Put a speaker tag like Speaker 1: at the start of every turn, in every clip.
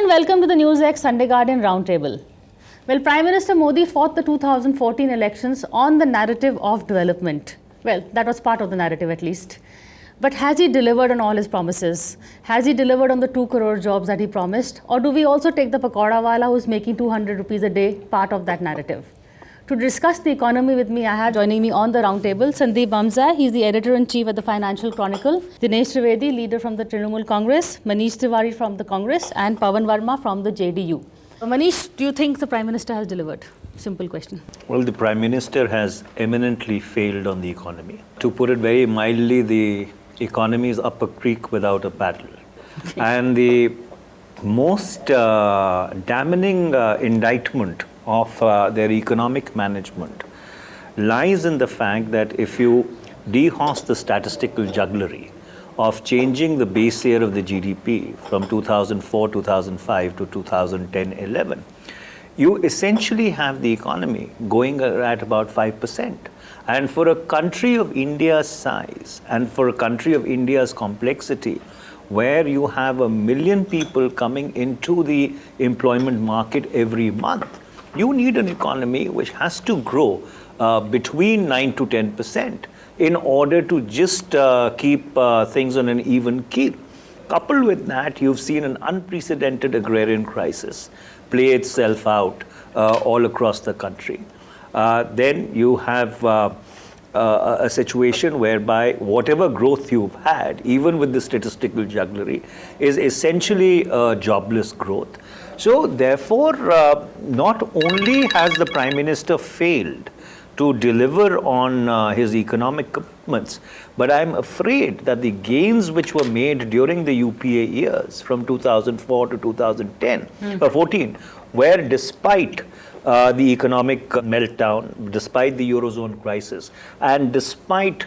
Speaker 1: welcome to the NewsX Sunday Guardian Roundtable. Well, Prime Minister Modi fought the 2014 elections on the narrative of development. Well, that was part of the narrative at least. But has he delivered on all his promises? Has he delivered on the 2 crore jobs that he promised? Or do we also take the pakoda wala who's making 200 rupees a day part of that narrative? To discuss the economy with me, I have joining me on the roundtable Sandeep Bamza. He's the editor-in-chief at the Financial Chronicle. Dinesh Trivedi, leader from the Trinamool Congress. Manish Tiwari from the Congress. And Pawan Verma from the JDU. Manish, do you think the Prime Minister has delivered? Simple question.
Speaker 2: Well, the Prime Minister has eminently failed on the economy. To put it very mildly, the economy is up a creek without a paddle. Okay. And the most damning indictment of their economic management lies in the fact that if you dehorse the statistical jugglery of changing the base year of the GDP from 2004-2005 to 2010-11, you essentially have the economy going at about 5%. And for a country of India's size and for a country of India's complexity, where you have 1 million people coming into the employment market every month, you need an economy which has to grow between 9 to 10% in order to just keep things on an even keel. Coupled with that, you've seen an unprecedented agrarian crisis play itself out all across the country. Then you have a situation whereby whatever growth you've had, even with the statistical jugglery, is essentially jobless growth. So therefore, not only has the Prime Minister failed to deliver on his economic commitments, but I'm afraid that the gains which were made during the UPA years from 2004 to 2014 were despite the economic meltdown, despite the Eurozone crisis, and despite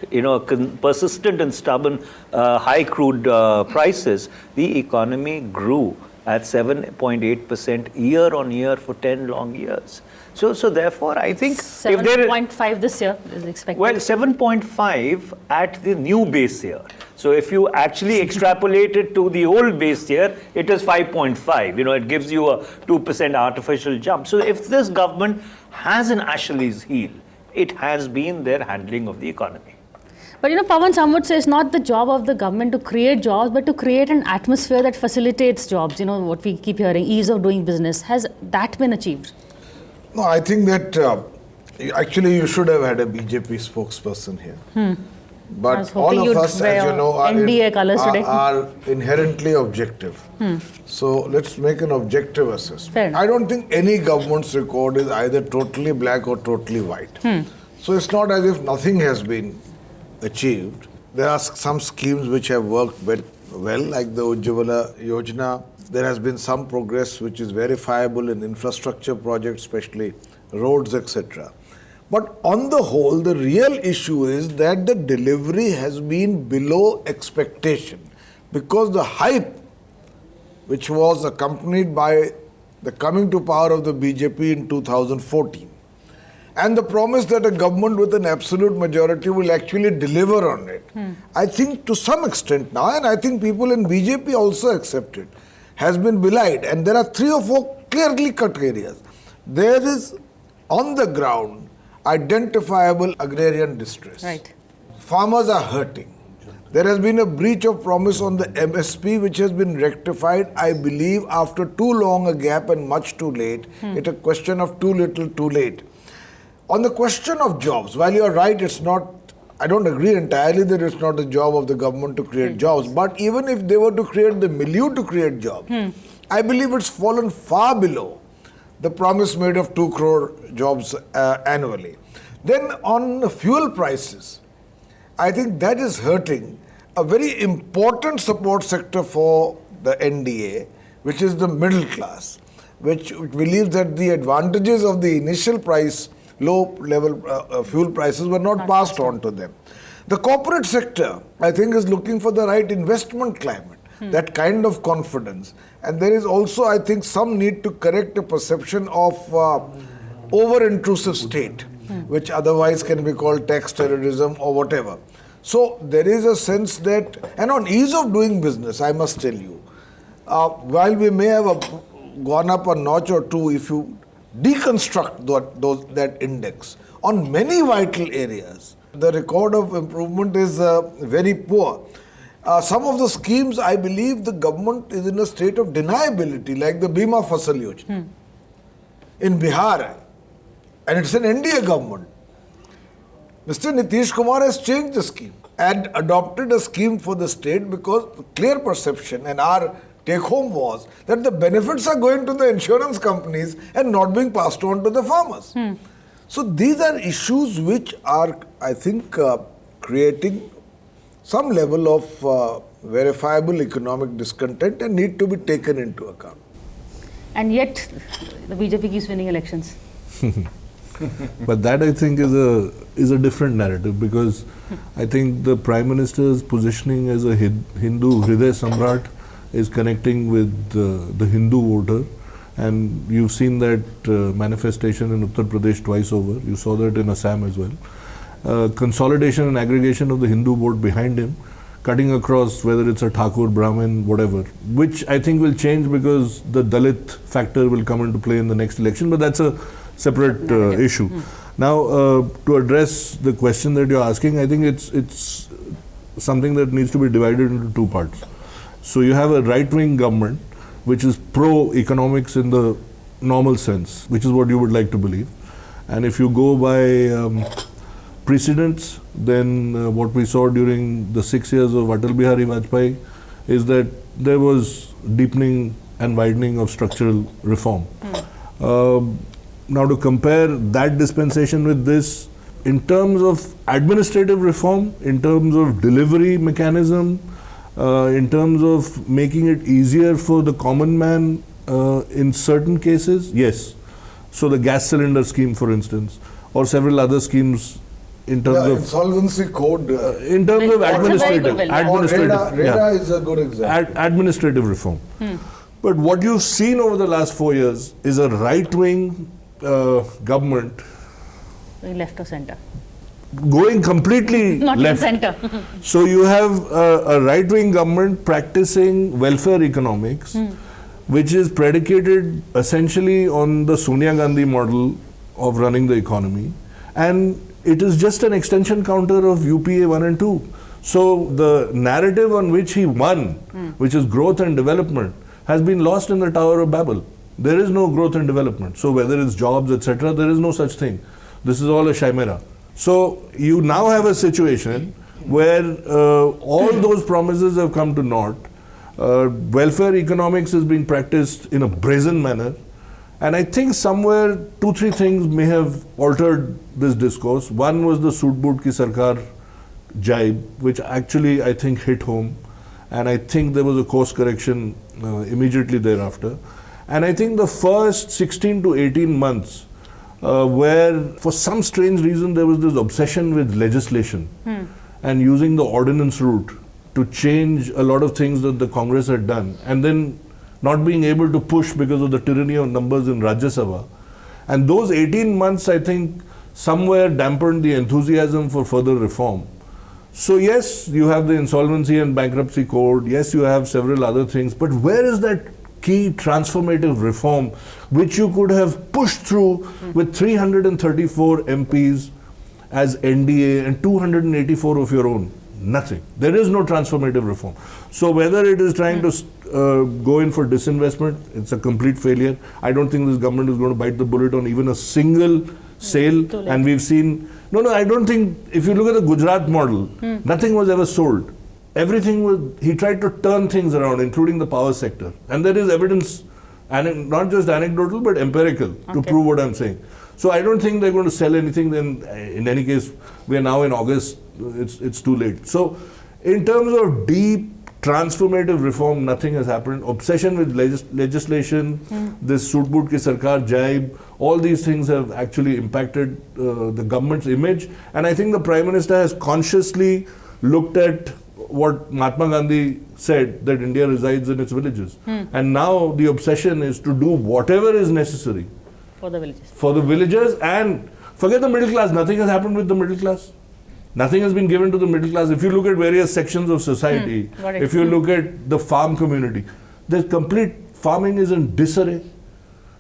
Speaker 2: persistent and stubborn high crude prices, the economy grew at 7.8% year on year for 10 long years. So therefore, I think
Speaker 1: 7.5 this year is expected.
Speaker 2: Well, 7.5 at the new base year. So if you actually extrapolate it to the old base year, it is 5.5. It gives you a 2% artificial jump. So if this government has an Achilles heel, it has been their handling of the economy.
Speaker 1: But Pawan, some would say it's not the job of the government to create jobs, but to create an atmosphere that facilitates jobs. What we keep hearing, ease of doing business. Has that been achieved?
Speaker 3: No, I think that actually you should have had a BJP spokesperson here. But all of us, as you know, are inherently objective. So let's make an objective assessment. I don't think any government's record is either totally black or totally white. So it's not as if nothing has been achieved. There are some schemes which have worked well, like the Ujjwala Yojana. There has been some progress which is verifiable in infrastructure projects, especially roads, etc. But on the whole, the real issue is that the delivery has been below expectation, because the hype which was accompanied by the coming to power of the BJP in 2014 and the promise that a government with an absolute majority will actually deliver on it, I think to some extent now, and I think people in BJP also accept it, has been belied. And there are 3 or 4 clearly cut areas. There is on the ground identifiable agrarian distress.
Speaker 1: Right.
Speaker 3: Farmers are hurting. There has been a breach of promise on the MSP which has been rectified, I believe, after too long a gap and much too late. It's a question of too little, too late. On the question of jobs, while you are right, it's not, I don't agree entirely that it's not the job of the government to create jobs, but even if they were to create the milieu to create jobs, I believe it's fallen far below the promise made of 2 crore jobs annually. Then on fuel prices, I think that is hurting a very important support sector for the NDA, which is the middle class, which believes that the advantages of the initial price, low-level fuel prices were not passed on to them. The corporate sector, I think, is looking for the right investment climate, that kind of confidence. And there is also, I think, some need to correct a perception of over-intrusive state, which otherwise can be called tax terrorism or whatever. So there is a sense that, and on ease of doing business, I must tell you, while we may have gone up a notch or two if you deconstruct that index on many vital areas. The record of improvement is very poor. Some of the schemes, I believe the government is in a state of deniability, like the Bima Fasal Yojana in Bihar, and it's an NDA government. Mr. Nitish Kumar has changed the scheme and adopted a scheme for the state because the clear perception and our take home was that the benefits are going to the insurance companies and not being passed on to the farmers. So these are issues which are, I think, creating some level of verifiable economic discontent and need to be taken into account.
Speaker 1: And yet, the BJP keeps winning elections.
Speaker 4: But that, I think, is a different narrative, because I think the Prime Minister's positioning as a Hindu Hriday Samrat is connecting with the Hindu voter, and you've seen that manifestation in Uttar Pradesh twice over. You saw that in Assam as well. Consolidation and aggregation of the Hindu vote behind him, cutting across whether it's a Thakur, Brahmin, whatever, which I think will change because the Dalit factor will come into play in the next election, but that's a separate issue. Now, to address the question that you're asking, I think it's something that needs to be divided into two parts. So you have a right-wing government which is pro-economics in the normal sense, which is what you would like to believe. And if you go by precedents, then what we saw during the 6 years of Atal Bihari Vajpayee is that there was deepening and widening of structural reform. Now, to compare that dispensation with this, in terms of administrative reform, in terms of delivery mechanism, in terms of making it easier for the common man in certain cases, yes. So the gas cylinder scheme, for instance, or several other schemes in terms of
Speaker 3: insolvency code.
Speaker 4: In terms of administrative
Speaker 3: REDA is a good example.
Speaker 4: Administrative reform. But what you've seen over the last 4 years is a right-wing government
Speaker 1: Left or center?
Speaker 4: Going completely
Speaker 1: Not
Speaker 4: left.
Speaker 1: in center.
Speaker 4: So you have a right-wing government practicing welfare economics, which is predicated essentially on the Sonia Gandhi model of running the economy, and it is just an extension counter of UPA 1 and 2. So the narrative on which he won, which is growth and development, has been lost in the Tower of Babel. There is no growth and development. So whether it's jobs, etc., there is no such thing. This is all a chimera. So you now have a situation where all those promises have come to naught. Welfare economics is being practiced in a brazen manner. And I think somewhere 2-3 things may have altered this discourse. One was the Soot Boot Ki Sarkar jibe, which actually I think hit home. And I think there was a course correction immediately thereafter. And I think the first 16 to 18 months where for some strange reason there was this obsession with legislation and using the ordinance route to change a lot of things that the Congress had done, and then not being able to push because of the tyranny of numbers in Rajya Sabha. And those 18 months, I think, somewhere dampened the enthusiasm for further reform. So yes, you have the insolvency and bankruptcy code, yes, you have several other things, but where is that key transformative reform which you could have pushed through with 334 MPs as NDA and 284 of your own? Nothing. There is no transformative reform. So whether it is trying to go in for disinvestment, it's a complete failure. I don't think this government is going to bite the bullet on even a single sale. And we've seen, I don't think, if you look at the Gujarat model, nothing was ever sold. Everything was, he tried to turn things around, including the power sector. And there is evidence, and not just anecdotal, but empirical, to prove what I'm saying. So I don't think they're going to sell anything. Then, in any case, we are now in August, it's too late. So in terms of deep transformative reform, nothing has happened. Obsession with legislation, this Soot Boot Ki Sarkar jibe, all these things have actually impacted the government's image. And I think the Prime Minister has consciously looked at what Mahatma Gandhi said, that India resides in its villages. And now the obsession is to do whatever is necessary
Speaker 1: for the villages.
Speaker 4: For the villagers, and forget the middle class. Nothing has happened with the middle class. Nothing has been given to the middle class. If you look at various sections of society, if you look at the farm community, there's complete farming is in disarray.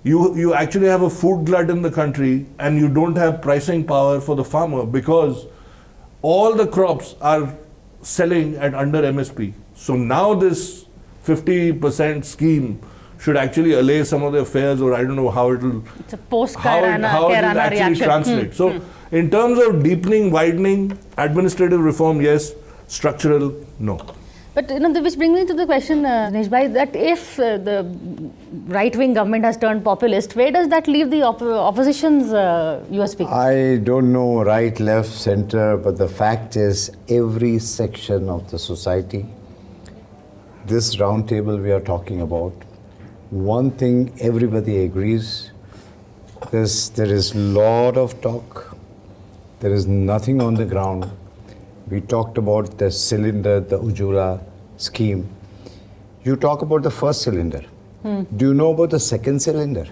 Speaker 4: You actually have a food glut in the country and you don't have pricing power for the farmer because all the crops are selling at under MSP. So now this 50% scheme should actually allay some of their fears, or I don't know how it will.
Speaker 1: It's a post-Kairana
Speaker 4: actually
Speaker 1: reaction.
Speaker 4: translate. So in terms of deepening, widening, administrative reform, yes. Structural, no.
Speaker 1: But which brings me to the question, Dinesh Bhai, that if the right-wing government has turned populist, where does that leave the opposition's USP?
Speaker 5: I don't know right, left, center, but the fact is every section of the society, this roundtable we are talking about, one thing everybody agrees, there is lot of talk, there is nothing on the ground. We talked about the cylinder, the Ujjwala scheme. You talk about the first cylinder. Do you know about the second cylinder?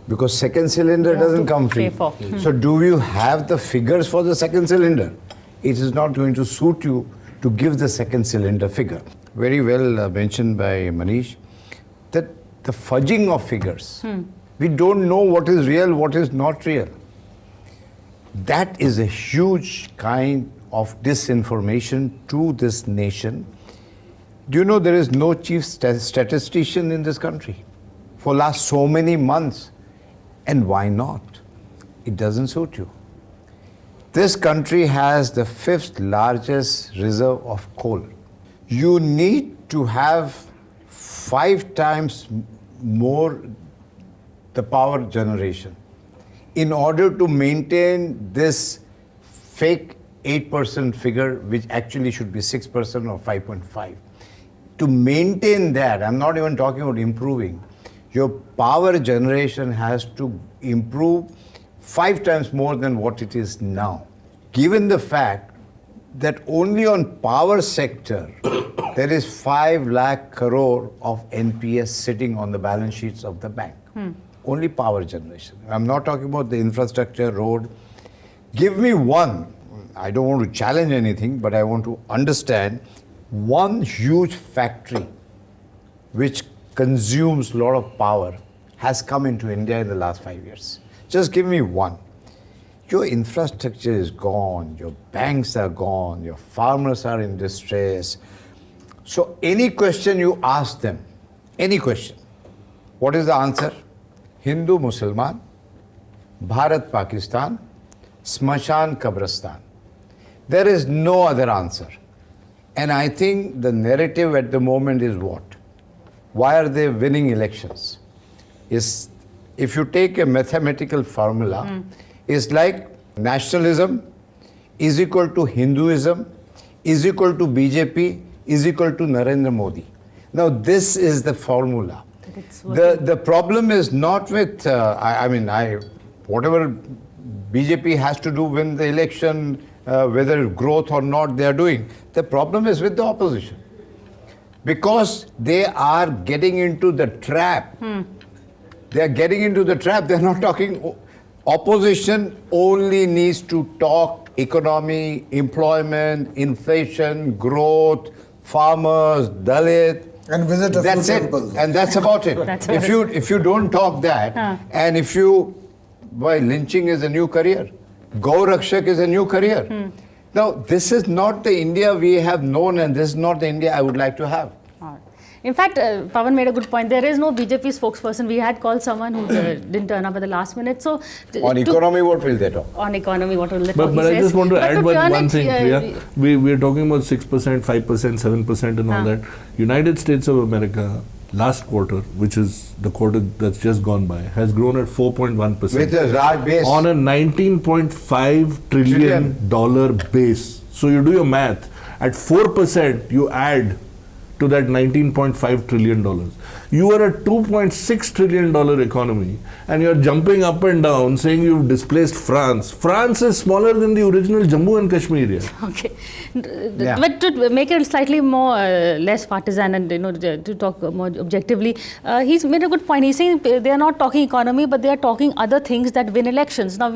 Speaker 5: Because second cylinder doesn't come free. So do you have the figures for the second cylinder? It is not going to suit you to give the second cylinder figure. Very well mentioned by Manish, that the fudging of figures. We don't know what is real, what is not real. That is a huge kind of disinformation to this nation. Do you know there is no chief statistician in this country for last so many months? And why not? It doesn't suit you. This country has the 5th largest reserve of coal. You need to have 5 times more the power generation in order to maintain this fake 8% figure, which actually should be 6% or 5.5. To maintain that, I'm not even talking about improving, your power generation has to improve 5 times more than what it is now. Given the fact that only on power sector, there is 5 lakh crore of NPS sitting on the balance sheets of the bank. Only power generation. I'm not talking about the infrastructure, road. Give me one. I don't want to challenge anything, but I want to understand one huge factory which consumes a lot of power has come into India in the last 5 years. Just give me one. Your infrastructure is gone, your banks are gone, your farmers are in distress. So any question you ask them, any question, what is the answer? Hindu, Musliman, Bharat, Pakistan, Smashan, Kabristan. There is no other answer. And I think the narrative at the moment is what? Why are they winning elections? Is if you take a mathematical formula, it's like nationalism is equal to Hinduism, is equal to BJP, is equal to Narendra Modi. Now this is the formula. The problem is not with, whatever BJP has to do win the election, whether growth or not they are doing. The problem is with the opposition. Because they are getting into the trap. They are getting into the trap. They are not talking. Opposition only needs to talk economy, employment, inflation, growth, farmers, Dalit.
Speaker 3: And visit a
Speaker 5: That's
Speaker 3: few
Speaker 5: it.
Speaker 3: temples.
Speaker 5: And that's about it. If you don't talk that, and if you, lynching is a new career. Gau Rakshak is a new career. Now, this is not the India we have known, and this is not the India I would like to have.
Speaker 1: In fact, Pawan made a good point. There is no BJP spokesperson. We had called someone who didn't turn up at the last minute. So,
Speaker 5: on economy, what will they talk?
Speaker 1: On economy, what will they talk?
Speaker 4: But I just want to add one thing, Priya. We are talking about 6%, 5%, 7% and all that. United States of America, last quarter, which is the quarter that's just gone by, has grown at 4.1%.
Speaker 5: With a large base.
Speaker 4: On a $19.5 trillion base. So you do your math. At 4%, you add to that $19.5 trillion. You are a $2.6 trillion economy and you're jumping up and down saying you've displaced France. France is smaller than the original Jammu and Kashmir.
Speaker 1: Okay. But to make it slightly more less partisan and to talk more objectively, he's made a good point. He's saying they are not talking economy, but they are talking other things that win elections. Now,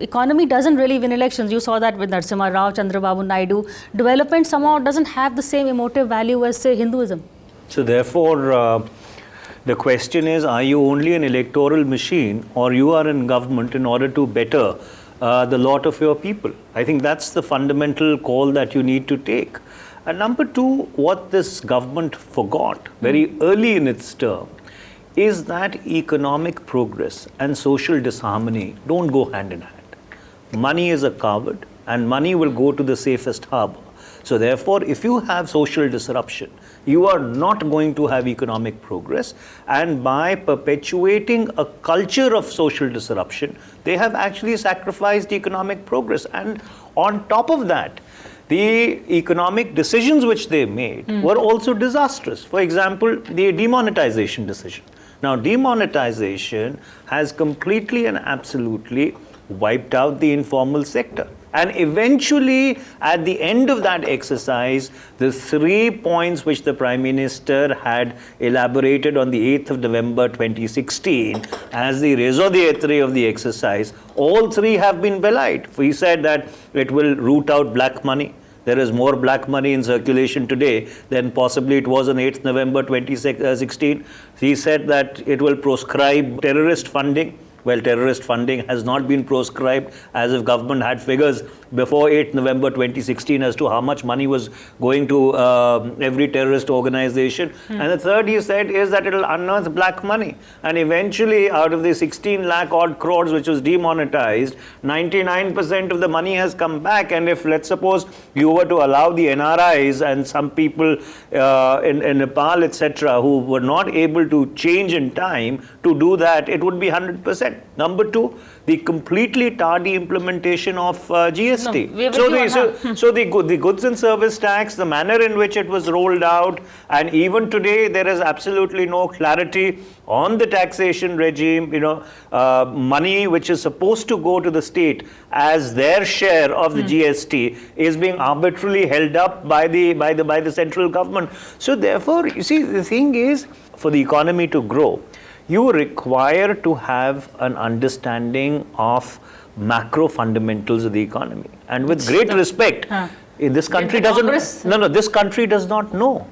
Speaker 1: economy doesn't really win elections. You saw that with Narasimha Rao, Chandrababu Naidu. Development somehow doesn't have the same emotive value as, say, Hinduism.
Speaker 2: So therefore, The question is, are you only an electoral machine, or you are in government in order to better the lot of your people? I think that's the fundamental call that you need to take. And number two, what this government forgot very early in its term is that economic progress and social disharmony don't go hand in hand. Money is a coward, and money will go to the safest harbor. So therefore, if you have social disruption, you are not going to have economic progress. And by perpetuating a culture of social disruption, they have actually sacrificed economic progress. And on top of that, the economic decisions which they made were also disastrous. For example, the demonetization decision. Now, demonetization has completely and absolutely wiped out the informal sector. And eventually, at the end of that exercise, the 3 points which the Prime Minister had elaborated on the 8th of November 2016 as the raison d'etre of the exercise, all 3 have been belied. He said that it will root out black money. There is more black money in circulation today than possibly it was on 8th November 2016. He said that it will proscribe terrorist funding. Well, terrorist funding has not been proscribed, as if government had figures before 8th November 2016 as to how much money was going to every terrorist organization. And the third, he said, is that it will unearth black money. And eventually, out of the 16 lakh odd crores which was demonetized, 99% of the money has come back. And if, let's suppose, you were to allow the NRIs and some people in Nepal, etc., who were not able to change in time to do that, it would be 100%. Number two, the completely tardy implementation of GST.
Speaker 1: No,
Speaker 2: so the goods and service tax, the manner in which it was rolled out, and even today there is absolutely no clarity on the taxation regime. Money which is supposed to go to the state as their share of the GST is being arbitrarily held up by the central government. So therefore, you see, the thing is, for the economy to grow, you require to have an understanding of macro fundamentals of the economy. And with great respect, this country this country does not know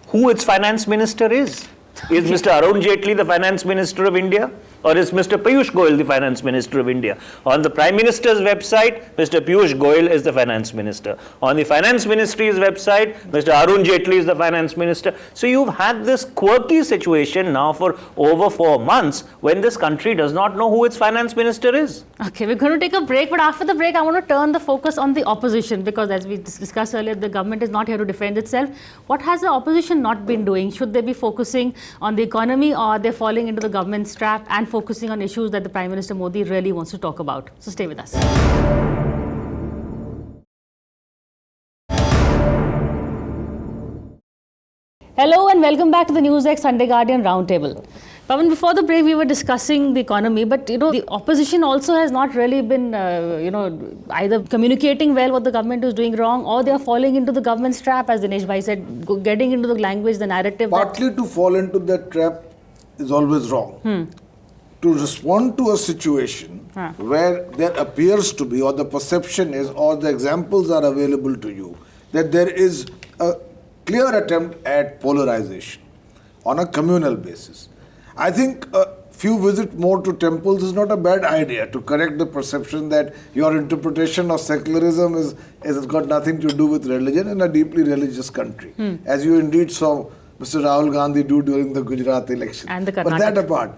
Speaker 2: who its finance minister is. Is Mr. Arun Jaitley the finance minister of India? Or is Mr. Piyush Goyal the finance minister of India? On the Prime Minister's website, Mr. Piyush Goyal is the finance minister. On the finance ministry's website, Mr. Arun Jaitley is the finance minister. So you've had this quirky situation now for over 4 months when this country does not know who its finance minister is.
Speaker 1: Okay, we're going to take a break, but after the break, I want to turn the focus on the opposition, because as we discussed earlier, the government is not here to defend itself. What has the opposition not been doing? Should they be focusing on the economy, or are they falling into the government's trap and focusing on issues that the Prime Minister Modi really wants to talk about? So stay with us. Hello and welcome back to the NewsX Sunday Guardian Roundtable. Pawan, before the break, we were discussing the economy, but the opposition also has not really been, either communicating well what the government is doing wrong, or they are falling into the government's trap, as Dinesh Bhai said, getting into the language, the narrative.
Speaker 3: Partly to fall into that trap is always wrong. To respond to a situation where there appears to be, or the perception is, or the examples are available to you, that there is a clear attempt at polarization on a communal basis. I think a few visit more to temples is not a bad idea to correct the perception that your interpretation of secularism has got nothing to do with religion in a deeply religious country, as you indeed saw Mr. Rahul Gandhi do during the Gujarat election.
Speaker 1: And the Karnataka.
Speaker 3: But that apart.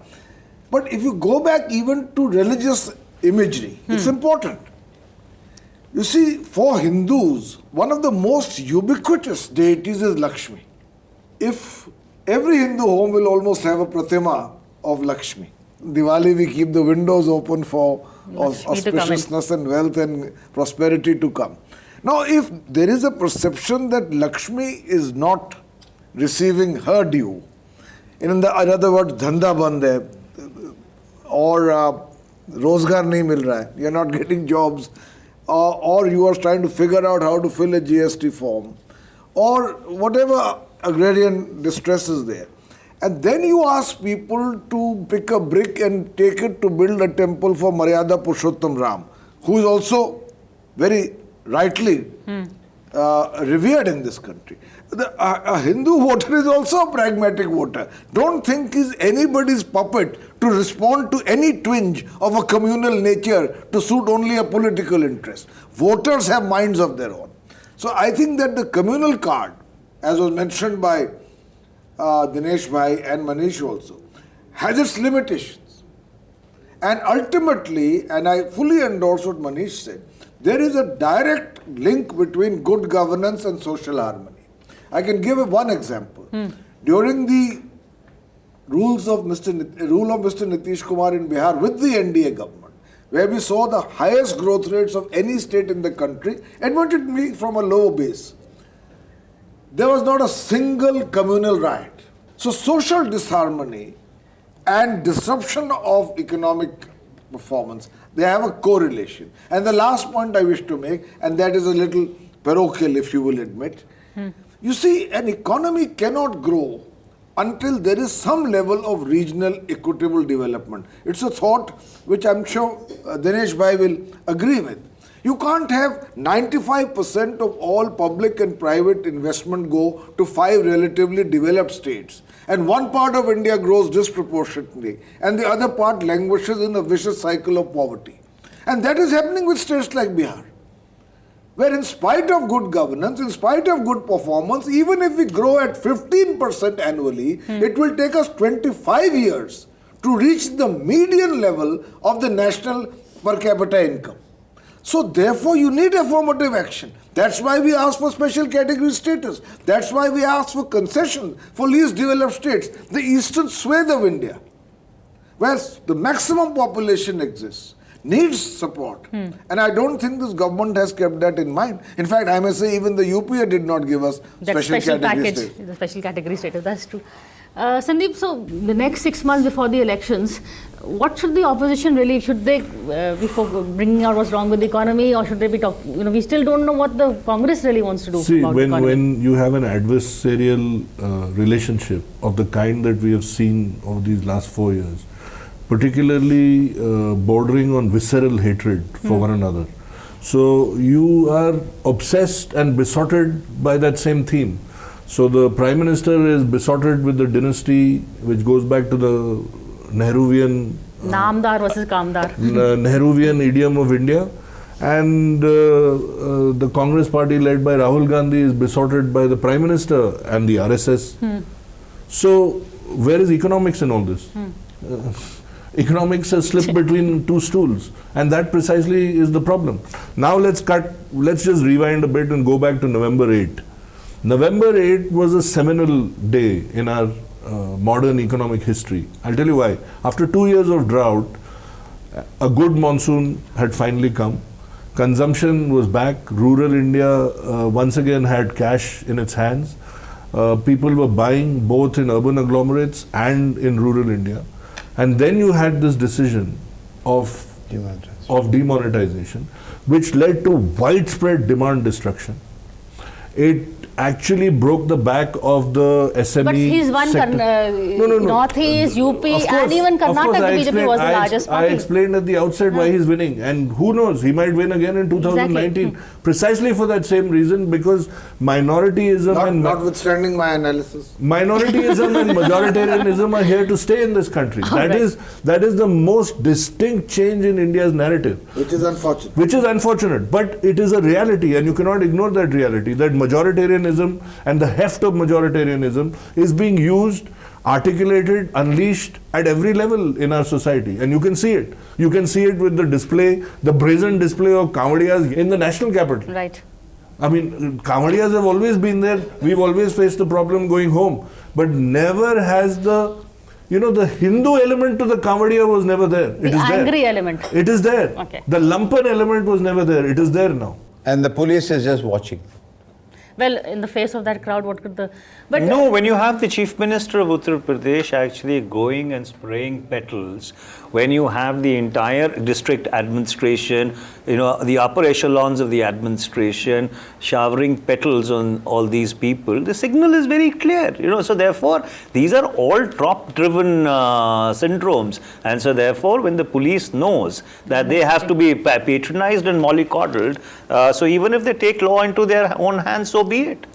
Speaker 3: But if you go back even to religious imagery, it's important. You see, for Hindus, one of the most ubiquitous deities is Lakshmi. If every Hindu home will almost have a pratima of Lakshmi. Diwali, we keep the windows open for auspiciousness and wealth and prosperity to come. Now, if there is a perception that Lakshmi is not receiving her due, in other words, dhanda band hai, or rozgar nahi mil raha hai, you're not getting jobs, or you are trying to figure out how to fill a GST form, or whatever agrarian distress is there. And then you ask people to pick a brick and take it to build a temple for Maryada Purushottam Ram, who is also very rightly revered in this country. A Hindu voter is also a pragmatic voter. Don't think he's anybody's puppet to respond to any twinge of a communal nature to suit only a political interest. Voters have minds of their own. So I think that the communal card, as was mentioned by Dinesh Bhai and Manish also, has its limitations. And ultimately, and I fully endorse what Manish said, there is a direct link between good governance and social harmony. I can give one example. During the rule of Mr. Nitish Kumar in Bihar with the NDA government, where we saw the highest growth rates of any state in the country, admittedly from a low base, there was not a single communal riot. So social disharmony and disruption of economic performance, they have a correlation. And the last point I wish to make, and that is a little parochial if you will admit, you see, an economy cannot grow until there is some level of regional equitable development. It's a thought which I'm sure Dinesh Bhai will agree with. You can't have 95% of all public and private investment go to 5 relatively developed states, and one part of India grows disproportionately and the other part languishes in a vicious cycle of poverty. And that is happening with states like Bihar, where in spite of good governance, in spite of good performance, even if we grow at 15% annually, it will take us 25 years to reach the median level of the national per capita income. So therefore you need affirmative action. That's why we ask for special category status. That's why we ask for concessions for least developed states. The eastern swathe of India, where the maximum population exists, needs support. And I don't think this government has kept that in mind. In fact, I may say even the UPA did not give us special category status.
Speaker 1: The special category status, that's true. Sandeep, so the next 6 months before the elections, what should the opposition really, should they be bringing out what's wrong with the economy, or should they be talking, we still don't know what the Congress really wants to do about the economy.
Speaker 4: When you have an adversarial relationship of the kind that we have seen over these last 4 years, particularly bordering on visceral hatred for one another, so you are obsessed and besotted by that same theme. So the Prime Minister is besotted with the dynasty which goes back to the Nehruvian
Speaker 1: Namdar versus Kamdar.
Speaker 4: Nehruvian idiom of India, and the Congress party led by Rahul Gandhi is besotted by the Prime Minister and the RSS. So where is economics in all this? Economics has slipped between two stools, and that precisely is the problem. Now let's just rewind a bit and go back to November 8. November 8 was a seminal day in our modern economic history. I'll tell you why. After 2 years of drought, a good monsoon had finally come. Consumption was back. Rural India once again had cash in its hands. People were buying both in urban agglomerates and in rural India. And then you had this decision of demonetization, which led to widespread demand destruction. It actually broke the back of the SME
Speaker 1: But he's one Northeast, UP, and even Karnataka, the BJP was the largest party.
Speaker 4: I explained at the outset why he's winning, and who knows, he might win again in 2019.
Speaker 1: Exactly.
Speaker 4: Precisely for that same reason, because minorityism
Speaker 3: notwithstanding my analysis,
Speaker 4: minorityism and majoritarianism are here to stay in this country. That is the most distinct change in India's narrative.
Speaker 3: Which is unfortunate.
Speaker 4: Which is unfortunate, but it is a reality, and you cannot ignore that reality, that majoritarianism and the heft of majoritarianism is being used, articulated, unleashed at every level in our society, and you can see it. You can see it with the display, the brazen display of Kamadiyas in the national capital.
Speaker 1: Right.
Speaker 4: I mean, Kamadiyas have always been there. We've always faced the problem going home, but never has the Hindu element to the Kamadiya was never there. It is there.
Speaker 1: Angry element.
Speaker 4: It is there.
Speaker 1: Okay.
Speaker 4: The lumpen element was never there. It is there now.
Speaker 5: And the police is just watching.
Speaker 1: Well, in the face of that crowd, what could the... But
Speaker 2: no, when you have the Chief Minister of Uttar Pradesh actually going and spraying petals, when you have the entire district administration, the upper echelons of the administration showering petals on all these people, the signal is very clear. So therefore, these are all trop-driven syndromes. And so therefore, when the police knows that they have to be patronized and mollycoddled, so even if they take law into their own hands, so be it.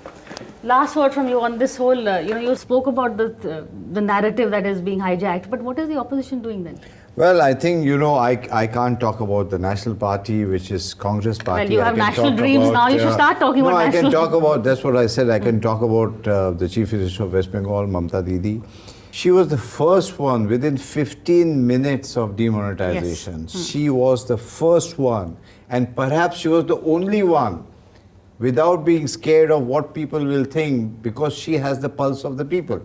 Speaker 1: Last word from you on this whole, you spoke about the narrative that is being hijacked, but what is the opposition doing then?
Speaker 5: Well, I think, I can't talk about the National Party, which is Congress Party.
Speaker 1: Well, you have national dreams now, you should start talking about national...
Speaker 5: No, I can talk about, that's what I said, I can talk about the Chief Minister of West Bengal, Mamta Didi. She was the first one within 15 minutes of demonetization. Yes. She was the first one, and perhaps she was the only one without being scared of what people will think, because she has the pulse of the people.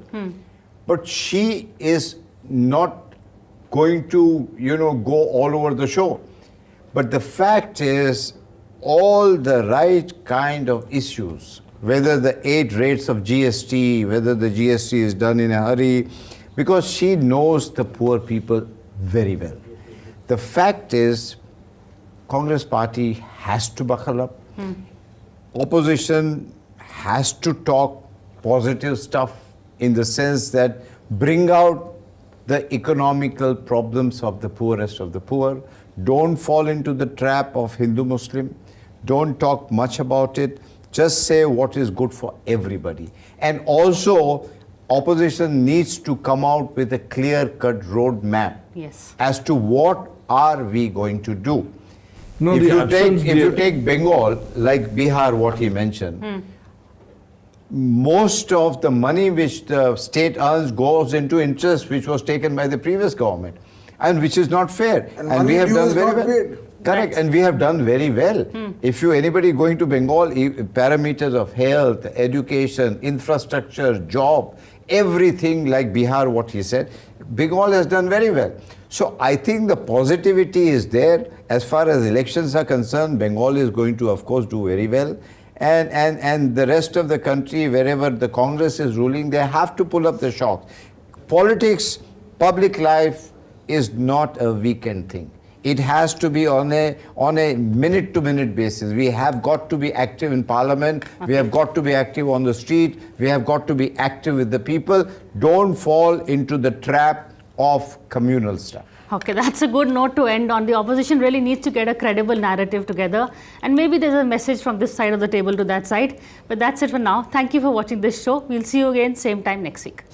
Speaker 5: But she is not going to, go all over the show. But the fact is, all the right kind of issues, whether the 8 rates of GST, whether the GST is done in a hurry, because she knows the poor people very well. The fact is, Congress Party has to buckle up. Opposition has to talk positive stuff in the sense that bring out the economical problems of the poorest of the poor. Don't fall into the trap of Hindu-Muslim. Don't talk much about it. Just say what is good for everybody. And also, opposition needs to come out with a clear-cut roadmap as to what are we going to do.
Speaker 4: No,
Speaker 5: if you take Bengal, like Bihar, what he mentioned, most of the money which the state earns goes into interest, which was taken by the previous government, and which is not fair. And we have done very well. Correct, and we have done very well. If anybody going to Bengal, parameters of health, education, infrastructure, job, everything like Bihar, what he said, Bengal has done very well. So I think the positivity is there. As far as elections are concerned, Bengal is going to, of course, do very well. And the rest of the country, wherever the Congress is ruling, they have to pull up the shocks. Politics, public life is not a weekend thing. It has to be on a minute-to-minute basis. We have got to be active in Parliament. We have got to be active on the street. We have got to be active with the people. Don't fall into the trap of communal stuff.
Speaker 1: Okay, that's a good note to end on. The opposition really needs to get a credible narrative together, and maybe there's a message from this side of the table to that side. But that's it for now. Thank you for watching this show. We'll see you again same time next week.